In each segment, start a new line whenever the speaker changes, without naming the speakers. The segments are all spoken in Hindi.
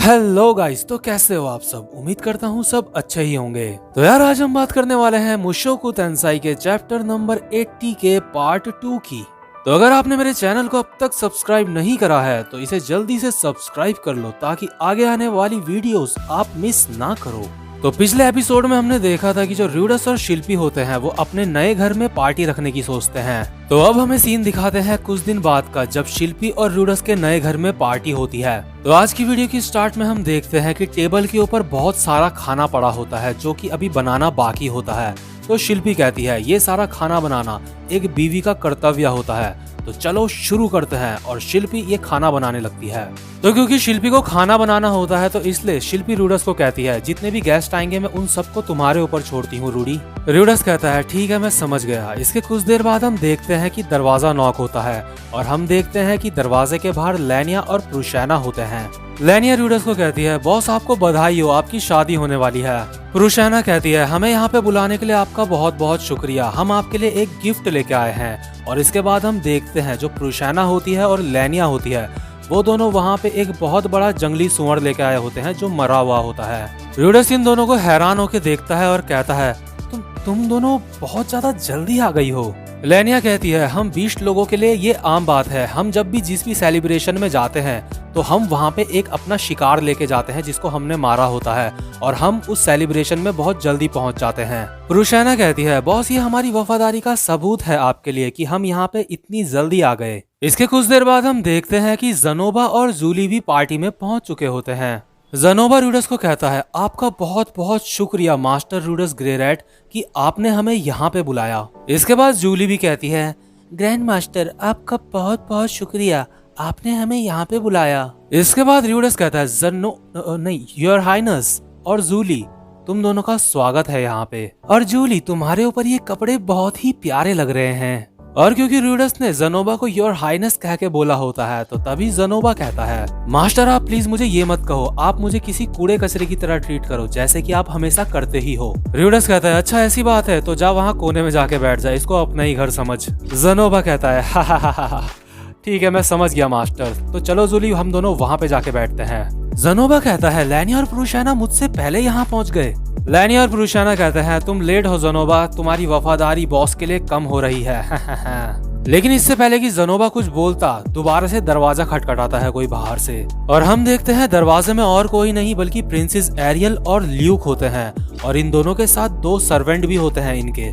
हेलो गाइस, तो कैसे हो आप सब। उम्मीद करता हूँ सब अच्छे ही होंगे। तो यार आज हम बात करने वाले हैं मुशोकु टेंसाई के चैप्टर नंबर 80 के पार्ट 2 की। तो अगर आपने मेरे चैनल को अब तक सब्सक्राइब नहीं करा है तो इसे जल्दी से सब्सक्राइब कर लो ताकि आगे आने वाली वीडियोस आप मिस ना करो। तो पिछले एपिसोड में हमने देखा था कि जो र्यूडस और शिल्पी होते हैं वो अपने नए घर में पार्टी रखने की सोचते हैं। तो अब हमें सीन दिखाते हैं कुछ दिन बाद का, जब शिल्पी और र्यूडस के नए घर में पार्टी होती है। तो आज की वीडियो की स्टार्ट में हम देखते हैं कि टेबल के ऊपर बहुत सारा खाना पड़ा होता है जो कि अभी बनाना बाकी होता है। तो शिल्पी कहती है ये सारा खाना बनाना एक बीवी का कर्तव्य होता है, तो चलो शुरू करते हैं। और शिल्पी ये खाना बनाने लगती है। तो क्योंकि शिल्पी को खाना बनाना होता है तो इसलिए शिल्पी र्यूडस को कहती है जितने भी गेस्ट आएंगे मैं उन सबको तुम्हारे ऊपर छोड़ती हूँ रूडी। र्यूडस कहता है ठीक है मैं समझ गया। इसके कुछ देर बाद हम देखते हैं कि दरवाजा नॉक होता है और हम देखते हैं कि दरवाजे के बाहर लेनिया और प्रुशैना होते हैं। लेनिया र्यूडस को कहती है बॉस आपको बधाई हो, आपकी शादी होने वाली है। प्रुशैना कहती है हमें यहाँ पे बुलाने के लिए आपका बहुत बहुत शुक्रिया, हम आपके लिए एक गिफ्ट लेके आए हैं। और इसके बाद हम देखते हैं जो प्रुशैना होती है और लेनिया होती है वो दोनों वहाँ पे एक बहुत बड़ा जंगली सुअर लेके आए होते हैं जो मरा हुआ होता है। र्यूडस इन दोनों को हैरान होकर देखता है और कहता है तुम दोनों बहुत ज्यादा जल्दी आ गई हो। लेनिया कहती है हम 20 लोगों के लिए ये आम बात है, हम जब भी जिस भी सेलिब्रेशन में जाते हैं तो हम वहाँ पे एक अपना शिकार लेके जाते हैं जिसको हमने मारा होता है और हम उस सेलिब्रेशन में बहुत जल्दी पहुँच जाते हैं। प्रुशैना कहती है बॉस ये हमारी वफादारी का सबूत है आपके लिए कि हम यहाँ पे इतनी जल्दी आ गए। इसके कुछ देर बाद हम देखते हैं कि ज़नोबा और जूली भी पार्टी में पहुँच चुके होते हैं। ज़नोबा र्यूडस को कहता है आपका बहुत बहुत शुक्रिया मास्टर र्यूडस ग्रेरैट कि आपने हमें यहाँ पे बुलाया। इसके बाद जूली भी कहती है ग्रैंड मास्टर आपका बहुत बहुत शुक्रिया, आपने हमें यहाँ पे बुलाया। इसके बाद र्यूडस कहता है नहीं योर हाइनेस और जूली तुम दोनों का स्वागत है यहाँ पे। और जूली तुम्हारे ऊपर ये कपड़े बहुत ही प्यारे लग रहे हैं। और क्योंकि र्यूडस ने ज़नोबा को योर हाइनेस कह के बोला होता है तो तभी ज़नोबा कहता है मास्टर आप प्लीज मुझे ये मत कहो, आप मुझे किसी कूड़े कचरे की तरह ट्रीट करो जैसे कि आप हमेशा करते ही हो। र्यूडस कहता है अच्छा ऐसी बात है तो जा वहाँ कोने में जाके बैठ जा, इसको अपना ही घर समझ। ज़नोबा कहता है हा ठीक है मैं समझ गया मास्टर, तो चलो जूली हम दोनों वहाँ पे जाके बैठते हैं। ज़नोबा कहता है लेनिया और प्रुशैना मुझसे पहले यहाँ पहुँच गए। लेनिया और प्रुशैना कहते हैं तुम लेट हो ज़नोबा, तुम्हारी वफादारी बॉस के लिए कम हो रही है। लेकिन इससे पहले कि ज़नोबा कुछ बोलता दोबारा से दरवाजा खटखटाता है कोई बाहर से और हम देखते हैं दरवाजे में और कोई नहीं बल्कि प्रिंसेस एरियल और ल्यूक होते हैं और इन दोनों के साथ 2 सर्वेंट भी होते हैं इनके।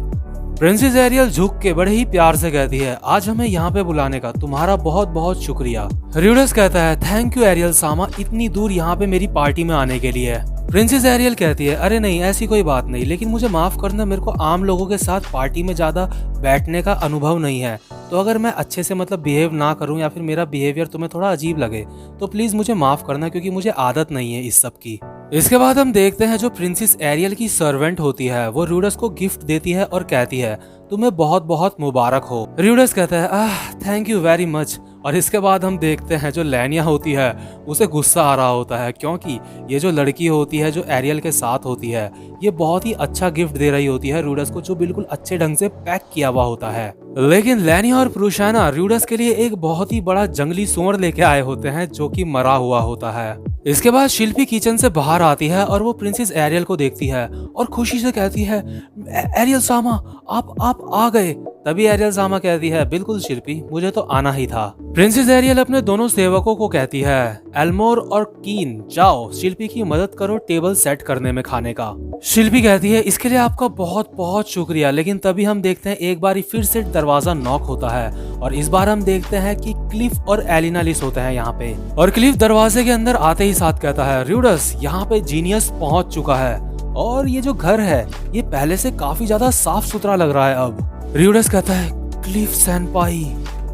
प्रिंसेस एरियल झुक के बड़े ही प्यार से कहती है आज हमें यहाँ पे बुलाने का तुम्हारा बहुत बहुत शुक्रिया। र्यूडस कहता है थैंक यू एरियल सामा इतनी दूर यहाँ पे मेरी पार्टी में आने के लिए। प्रिंसेस एरियल कहती है अरे नहीं ऐसी कोई बात नहीं, लेकिन मुझे माफ करना मेरे को आम लोगों के साथ पार्टी में ज्यादा बैठने का अनुभव नहीं है, तो अगर मैं अच्छे से बिहेव ना करूं या फिर मेरा बिहेवियर तुम्हें थोड़ा अजीब लगे तो प्लीज मुझे माफ करना क्योंकि मुझे आदत नहीं है इस सब की। इसके बाद हम देखते हैं जो प्रिंसेस एरियल की सर्वेंट होती है वो र्यूडस को गिफ्ट देती है और कहती है तुम्हें बहुत बहुत मुबारक हो। र्यूडस कहता है थैंक यू वेरी मच। और इसके बाद हम देखते हैं जो लेनिया होती है उसे गुस्सा आ रहा होता है क्योंकि ये जो लड़की होती है जो एरियल के साथ होती है ये बहुत ही अच्छा गिफ्ट दे रही होती है र्यूडस को जो बिल्कुल अच्छे ढंग से पैक किया हुआ होता है। लेकिन लेनिया और प्रुशैना र्यूडस के लिए एक बहुत ही बड़ा जंगली सुअर लेके आए होते हैं जो कि मरा हुआ होता है। इसके बाद शिल्पी किचन से बाहर आती है और वो प्रिंसेस एरियल को देखती है और खुशी से कहती है एरियल सामा आप आ गए। तभी एरियल सामा कहती है बिल्कुल शिल्पी मुझे तो आना ही था। प्रिंसेस एरियल अपने दोनों सेवकों को कहती है एल्मोर और कीन जाओ शिल्पी की मदद करो टेबल सेट करने में खाने का। शिल्पी कहती है इसके लिए आपका बहुत बहुत शुक्रिया। लेकिन तभी हम देखते हैं एक बार फिर से दरवाजा नॉक होता है और इस बार हम देखते हैं कि क्लिफ और एलिनालिस होते हैं यहाँ पे। और क्लिफ दरवाजे के अंदर आते ही साथ कहता है र्यूडस यहाँ पे जीनियस पहुंच चुका है और ये जो घर है ये पहले से काफी ज्यादा साफ सुथरा लग रहा है अब। र्यूडस कहता है क्लिफ सेनपाई।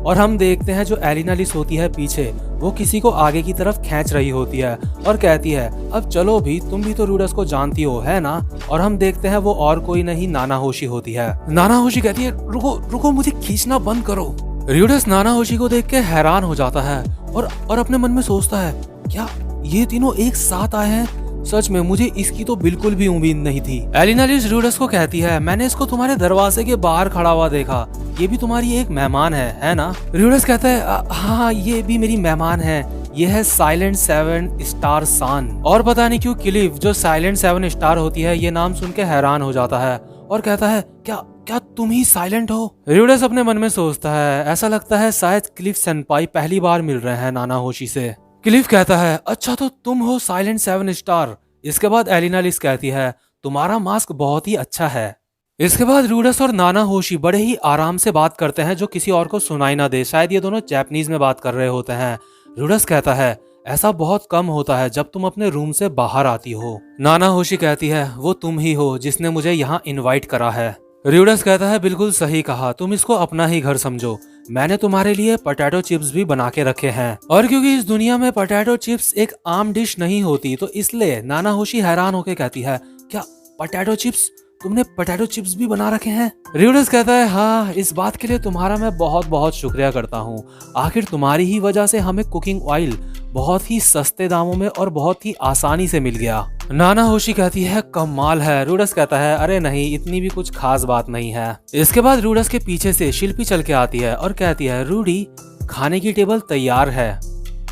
और हम देखते हैं जो एलिनालिस होती है पीछे वो किसी को आगे की तरफ खींच रही होती है और कहती है अब चलो भी तुम भी तो र्यूडस को जानती हो है ना। और हम देखते हैं वो और कोई नहीं नाना होशी होती है। नाना होशी कहती है रुको रुको मुझे खींचना बंद करो। र्यूडस नाना होशी को देख के हैरान हो जाता है और अपने मन में सोचता है क्या ये तीनों एक साथ आए हैं, सच में मुझे इसकी तो बिल्कुल भी उम्मीद नहीं थी। एलिनालिस र्यूडस को कहती है मैंने इसको तुम्हारे दरवाजे के बाहर खड़ा हुआ देखा, ये भी तुम्हारी एक मेहमान है ना। र्यूडस कहता है हाँ ये भी मेरी मेहमान है, ये है साइलेंट 7 स्टार सान। और पता नहीं क्यों क्लिफ जो साइलेंट 7 स्टार होती है ये नाम सुन के हैरान हो जाता है और कहता है क्या क्या तुम ही साइलेंट हो? र्यूडस अपने मन में सोचता है ऐसा लगता है शायद क्लिफ सेनपाई पहली बार मिल रहे हैं नाना होशी से। क्लिफ कहता है अच्छा तो तुम हो साइलेंट 7 स्टार। इसके बाद एलिना लिस कहती है तुम्हारा मास्क बहुत ही अच्छा है। इसके बाद र्यूडस और नाना होशी बड़े ही आराम से बात करते हैं जो किसी और को सुनाई ना दे। शायद ये दोनों जापानीज में बात कर रहे होते हैं। र्यूडस कहता है ऐसा बहुत कम होता है जब तुम अपने रूम से बाहर आती हो। नाना होशी कहती है वो तुम ही हो जिसने मुझे यहाँ इनवाइट करा है। र्यूडस कहता है बिल्कुल सही कहा, तुम इसको अपना ही घर समझो। मैंने तुम्हारे लिए पोटैटो चिप्स भी बना के रखे हैं। और क्योंकि इस दुनिया में पोटैटो चिप्स एक आम डिश नहीं होती तो इसलिए नाना होशी हैरान होकर कहती है क्या पोटैटो चिप्स? तुमने पोटैटो चिप्स भी बना रखे हैं? र्यूडस कहता है हाँ, इस बात के लिए तुम्हारा मैं बहुत बहुत शुक्रिया करता हूँ। आखिर तुम्हारी ही वजह से हमें कुकिंग ऑयल बहुत ही सस्ते दामों में और बहुत ही आसानी से मिल गया। नाना होशी कहती है कमाल है। र्यूडस कहता है अरे नहीं, इतनी भी कुछ खास बात नहीं है। इसके बाद र्यूडस के पीछे से शिल्पी चल के आती है और कहती है रूडी खाने की टेबल तैयार है।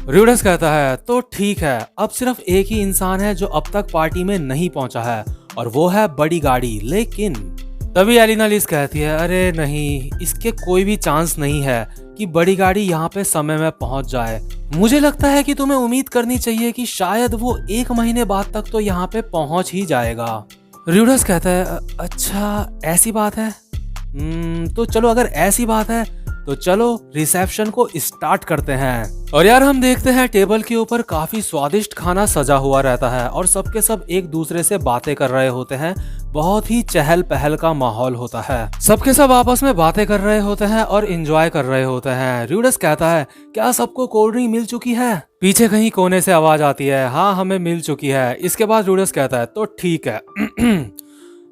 र्यूडस कहता है तो ठीक है, अब सिर्फ एक ही इंसान है जो अब तक पार्टी में नहीं पहुंचा है और वो है बड़ी गाड़ी। लेकिन तभी एलिना लिस कहती है अरे नहीं, इसके कोई भी चांस नहीं है कि बड़ी गाड़ी यहाँ पे समय में पहुंच जाए। मुझे लगता है कि तुम्हें उम्मीद करनी चाहिए कि शायद वो 1 महीने बाद तक तो यहाँ पे पहुंच ही जाएगा। र्यूडस कहता है अच्छा ऐसी बात है? तो चलो अगर ऐसी बात है तो चलो रिसेप्शन को स्टार्ट करते हैं। और यार हम देखते हैं टेबल के ऊपर काफी स्वादिष्ट खाना सजा हुआ रहता है और सबके सब एक दूसरे से बातें कर रहे होते हैं। बहुत ही चहल पहल का माहौल होता है, सबके सब आपस में बातें कर रहे होते हैं और एंजॉय कर रहे होते हैं। र्यूडस कहता है क्या सबको कोल्ड ड्रिंक मिल चुकी है? पीछे कहीं कोने से आवाज आती है हाँ हमें मिल चुकी है। इसके बाद र्यूडस कहता है तो ठीक है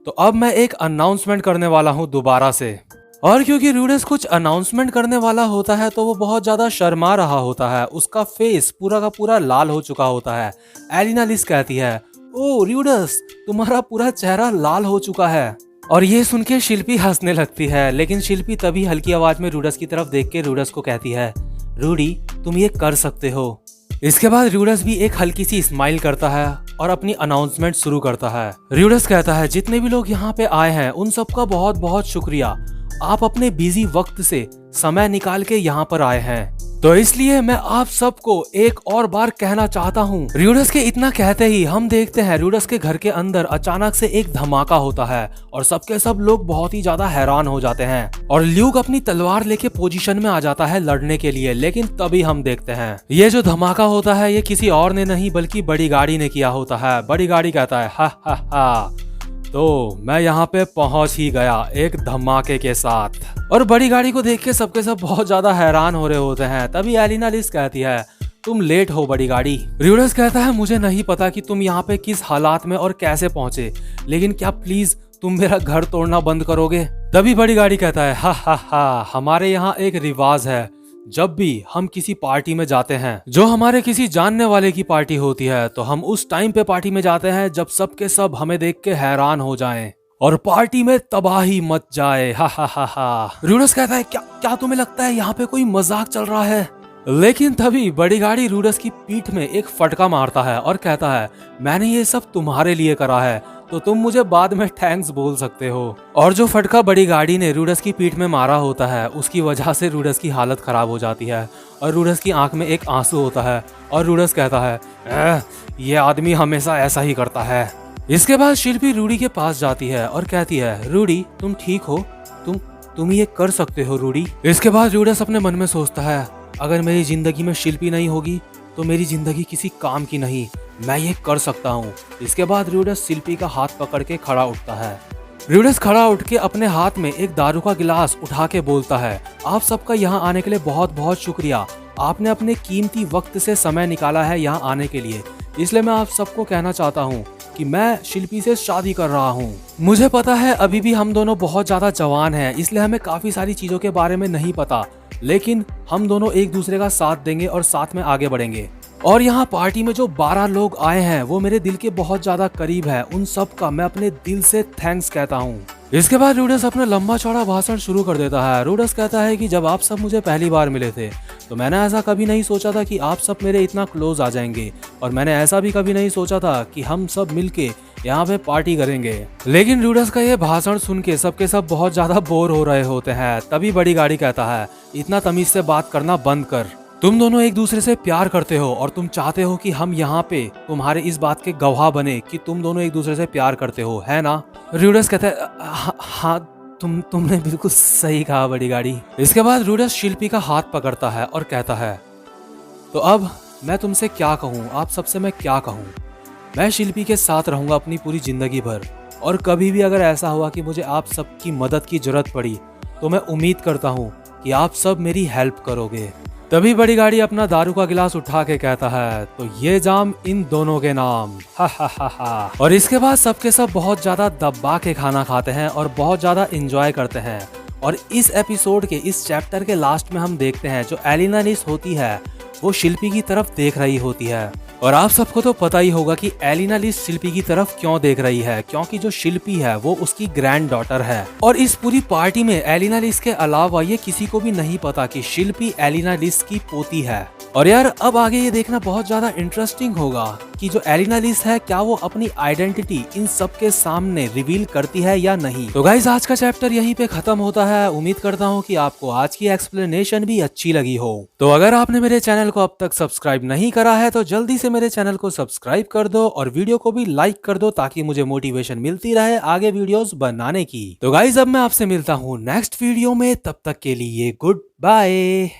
तो अब मैं एक अनाउंसमेंट करने वाला हूँ दोबारा से। और क्योंकि र्यूडस कुछ अनाउंसमेंट करने वाला होता है तो वो बहुत ज्यादा शर्मा रहा होता है, उसका फेस पूरा का पूरा लाल हो चुका होता है। एलिना लिस कहती है ओ र्यूडस तुम्हारा पूरा चेहरा लाल हो चुका है। और ये सुन के शिल्पी हंसने लगती है, लेकिन शिल्पी तभी हल्की आवाज में र्यूडस की तरफ देख के र्यूडस को कहती है रूडी तुम ये कर सकते हो। इसके बाद र्यूडस भी एक हल्की सी स्माइल करता है और अपनी अनाउंसमेंट शुरू करता है। र्यूडस कहता है जितने भी लोग यहाँ पे आए हैं उन सबका बहुत बहुत शुक्रिया, आप अपने बिजी वक्त से समय निकाल के यहाँ पर आए हैं तो इसलिए मैं आप सबको एक और बार कहना चाहता हूँ। र्यूडस के इतना कहते ही हम देखते हैं र्यूडस के घर के अंदर अचानक से एक धमाका होता है और सबके सब लोग बहुत ही ज्यादा हैरान हो जाते हैं और ल्यूक अपनी तलवार लेके पोजीशन में आ जाता है लड़ने के लिए। लेकिन तभी हम देखते हैं ये जो धमाका होता है ये किसी और ने नहीं बल्कि बड़ी गाड़ी ने किया होता है। बड़ी गाड़ी कहता है हा हा हा तो मैं यहाँ पे पहुंच ही गया एक धमाके के साथ। और बड़ी गाड़ी को देख के सबके सब बहुत ज्यादा हैरान हो रहे होते हैं। तभी एलिना लिस कहती है तुम लेट हो बड़ी गाड़ी। र्यूडस कहता है मुझे नहीं पता कि तुम यहाँ पे किस हालात में और कैसे पहुंचे, लेकिन क्या प्लीज तुम मेरा घर तोड़ना बंद करोगे? तभी बड़ी गाड़ी कहता है हा हा हा हमारे यहाँ एक रिवाज है, जब भी हम किसी पार्टी में जाते हैं जो हमारे किसी जानने वाले की पार्टी होती है तो हम उस टाइम पे पार्टी में जाते हैं जब सबके सब हमें देख के हैरान हो जाएं और पार्टी में तबाही मच जाए। हा हा हा हा। र्यूडस कहता है क्या तुम्हें लगता है यहाँ पे कोई मजाक चल रहा है? लेकिन तभी बड़ी गाड़ी र्यूडस की पीठ में एक फटका मारता है और कहता है मैंने ये सब तुम्हारे लिए करा है तो तुम मुझे बाद में थैंक्स बोल सकते हो। और जो फटका बड़ी गाड़ी ने र्यूडस की पीठ में मारा होता है उसकी वजह से र्यूडस की हालत खराब हो जाती है और र्यूडस की आंख में एक आंसू होता है और र्यूडस कहता है ये आदमी हमेशा ऐसा ही करता है। इसके बाद शिल्पी रूडी के पास जाती है और कहती है रूडी तुम ठीक हो, तुम ये कर सकते हो रूडी। इसके बाद र्यूडस अपने मन में सोचता है अगर मेरी जिंदगी में शिल्पी नहीं होगी तो मेरी जिंदगी किसी काम की नहीं, मैं ये कर सकता हूँ। इसके बाद र्यूडस शिल्पी का हाथ पकड़ के खड़ा उठता है। र्यूडस खड़ा उठ के अपने हाथ में एक दारू का गिलास उठा के बोलता है आप सबका यहाँ आने के लिए बहुत बहुत शुक्रिया, आपने अपने कीमती वक्त से समय निकाला है यहाँ आने के लिए। इसलिए मैं आप सबको कहना चाहता हूँ कि मैं शिल्पी से शादी कर रहा हूँ। मुझे पता है अभी भी हम दोनों बहुत ज्यादा जवान हैं, इसलिए हमें काफी सारी चीजों के बारे में नहीं पता, लेकिन हम दोनों एक दूसरे का साथ देंगे और साथ में आगे बढ़ेंगे। और यहाँ पार्टी में जो 12 लोग आए हैं वो मेरे दिल के बहुत ज्यादा करीब है, उन सब का मैं अपने दिल से थैंक्स कहता हूँ। इसके बाद रूडस अपना लंबा चौड़ा भाषण शुरू कर देता है। रूडस कहता है कि जब आप सब मुझे पहली बार मिले थे तो मैंने ऐसा कभी नहीं सोचा था कि आप सब मेरे इतना क्लोज आ जाएंगे, और मैंने ऐसा भी कभी नहीं सोचा था कि हम सब मिलके यहाँ पे पार्टी करेंगे। लेकिन रूडस का ये भाषण सुन के सबके सब बहुत ज्यादा बोर हो रहे होते हैं। तभी बड़ी गाड़ी कहता है, इतना तमीज से बात करना बंद कर। तुम दोनों एक दूसरे से प्यार करते हो और तुम चाहते हो कि हम यहाँ पे तुम्हारे इस बात के गवाह बने कि तुम दोनों एक दूसरे से प्यार करते हो, है ना? रूडस कहता है, हाँ तुमने बिल्कुल सही कहा बड़ी गाड़ी। इसके बाद रूडस शिल्पी का हाथ पकड़ता है और कहता है, तो अब मैं तुमसे क्या कहूँ, आप सबसे मैं क्या कहूँ। मैं शिल्पी के साथ रहूंगा अपनी पूरी जिंदगी भर, और कभी भी अगर ऐसा हुआ कि मुझे आप सबकी मदद की जरूरत पड़ी तो मैं उम्मीद करता हूँ कि आप सब मेरी हेल्प करोगे। तभी बड़ी गाड़ी अपना दारू का गिलास उठा के कहता है, तो ये जाम इन दोनों के नाम, हा हा हा हा। और इसके बाद सबके सब बहुत ज्यादा दबा के खाना खाते हैं और बहुत ज्यादा एंजॉय करते हैं। और इस एपिसोड के इस चैप्टर के लास्ट में हम देखते हैं जो एलिना लिस होती है वो शिल्पी की तरफ देख रही होती है। और आप सबको तो पता ही होगा कि एलिना लिस शिल्पी की तरफ क्यों देख रही है, क्योंकि जो शिल्पी है वो उसकी ग्रैंड डॉटर है। और इस पूरी पार्टी में एलिना लिस के अलावा ये किसी को भी नहीं पता कि शिल्पी एलिना लिस की पोती है। और यार अब आगे ये देखना बहुत ज्यादा इंटरेस्टिंग होगा कि जो एलिना लिस है क्या वो अपनी आइडेंटिटी इन सब के सामने रिवील करती है या नहीं। तो गाइस आज का चैप्टर यहीं पे खत्म होता है। उम्मीद करता हूँ कि आपको आज की एक्सप्लेनेशन भी अच्छी लगी हो। तो अगर आपने मेरे चैनल को अब तक सब्सक्राइब नहीं करा है तो जल्दी से मेरे चैनल को सब्सक्राइब कर दो और वीडियो को भी लाइक कर दो ताकि मुझे मोटिवेशन मिलती रहे आगे वीडियोस बनाने की। तो गाइस अब मैं आपसे मिलता हूँ नेक्स्ट वीडियो में, तब तक के लिए गुड बाय।